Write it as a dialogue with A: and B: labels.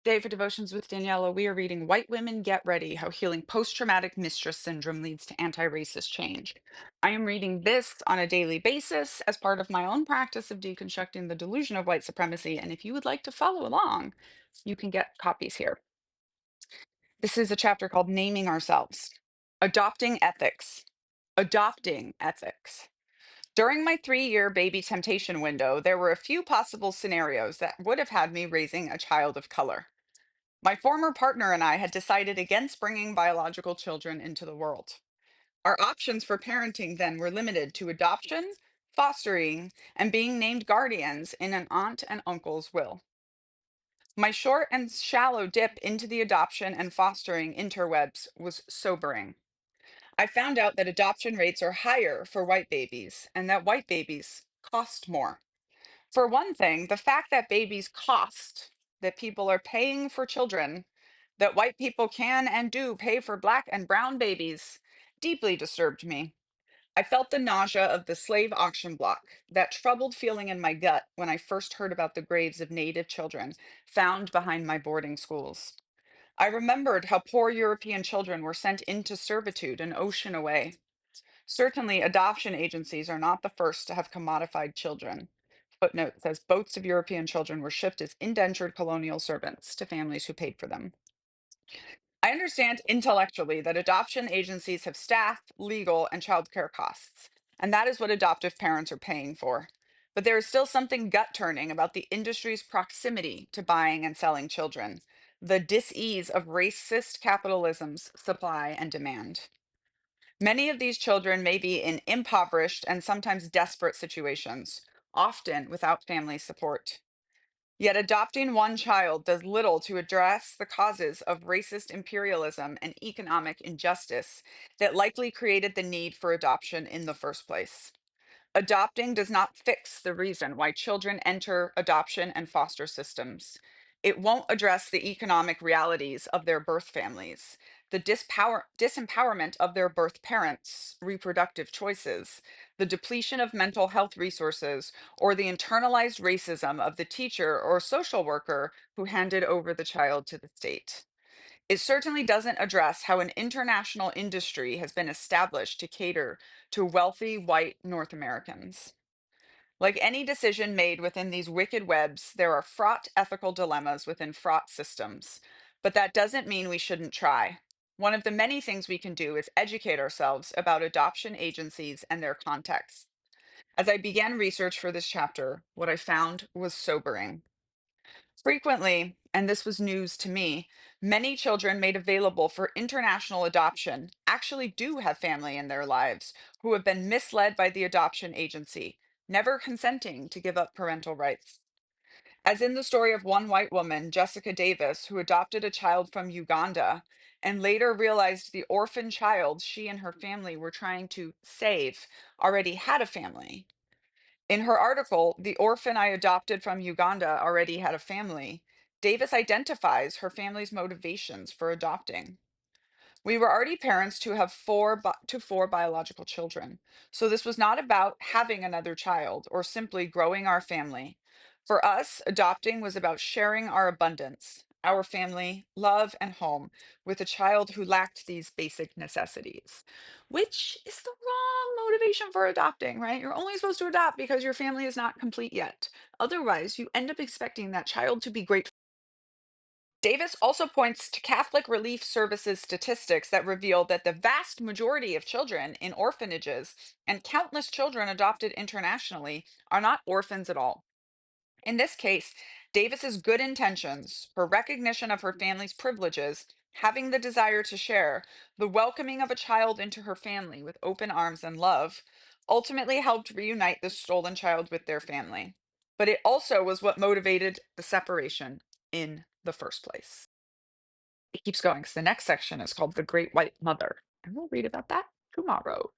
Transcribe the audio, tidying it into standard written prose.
A: Day for Devotions with Daniela. We are reading White Women Get Ready: How Healing Post-Traumatic Mistress Syndrome Leads to Anti-Racist Change. I am reading this on a daily basis as part of my own practice of deconstructing the delusion of white supremacy. And if you would like to follow along, you can get copies here. This is a chapter called Naming Ourselves. Adopting Ethics. Adopting Ethics. During my 3-year baby temptation window, there were a few possible scenarios that would have had me raising a child of color. My former partner and I had decided against bringing biological children into the world. Our options for parenting then were limited to adoption, fostering, and being named guardians in an aunt and uncle's will. My short and shallow dip into the adoption and fostering interwebs was sobering. I found out that adoption rates are higher for white babies and that white babies cost more. For one thing, the fact that babies cost, that people are paying for children, that white people can and do pay for Black and brown babies, deeply disturbed me. I felt the nausea of the slave auction block, that troubled feeling in my gut when I first heard about the graves of Native children found behind my boarding schools. I remembered how poor European children were sent into servitude an ocean away. Certainly, adoption agencies are not the first to have commodified children. Footnote says boats of European children were shipped as indentured colonial servants to families who paid for them. I understand intellectually that adoption agencies have staff, legal, and childcare costs, and that is what adoptive parents are paying for. But there is still something gut turning about the industry's proximity to buying and selling children, the dis-ease of racist capitalism's supply and demand. Many of these children may be in impoverished and sometimes desperate situations, often without family support. Yet adopting one child does little to address the causes of racist imperialism and economic injustice that likely created the need for adoption in the first place. Adopting does not fix the reason why children enter adoption and foster systems. It won't address the economic realities of their birth families, the disempowerment of their birth parents' reproductive choices, the depletion of mental health resources, or the internalized racism of the teacher or social worker who handed over the child to the state. It certainly doesn't address how an international industry has been established to cater to wealthy white North Americans. Like any decision made within these wicked webs, there are fraught ethical dilemmas within fraught systems. But that doesn't mean we shouldn't try. One of the many things we can do is educate ourselves about adoption agencies and their context. As I began research for this chapter, what I found was sobering. Frequently, and this was news to me, many children made available for international adoption actually do have family in their lives who have been misled by the adoption agency, never consenting to give up parental rights. As in the story of one white woman, Jessica Davis, who adopted a child from Uganda and later realized the orphan child she and her family were trying to save already had a family. In her article, The Orphan I Adopted from Uganda Already Had a Family, Davis identifies her family's motivations for adopting. We were already parents to have four biological children. So this was not about having another child or simply growing our family. For us, adopting was about sharing our abundance, our family, love, and home with a child who lacked these basic necessities, which is the wrong motivation for adopting, right? You're only supposed to adopt because your family is not complete yet. Otherwise, you end up expecting that child to be grateful. Davis also points to Catholic Relief Services statistics that reveal that the vast majority of children in orphanages and countless children adopted internationally are not orphans at all. In this case, Davis's good intentions, her recognition of her family's privileges, having the desire to share, the welcoming of a child into her family with open arms and love, ultimately helped reunite the stolen child with their family. But it also was what motivated the separation in the first place. It keeps going because the next section is called The Great White Mother, and we'll read about that tomorrow.